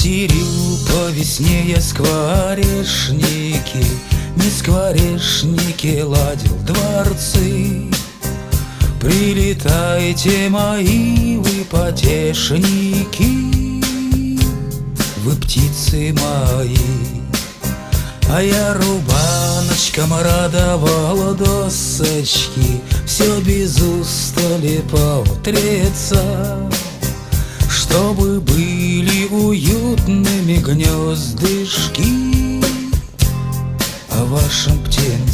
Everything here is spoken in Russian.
Материл по весне я скворечники, не скворечники, ладил дворцы. Прилетайте, мои вы потешники, вы птицы мои. А я рубаночком радовала досочки, все без устали поутреться, чтобы были уютными гнездышки о вашем птенце.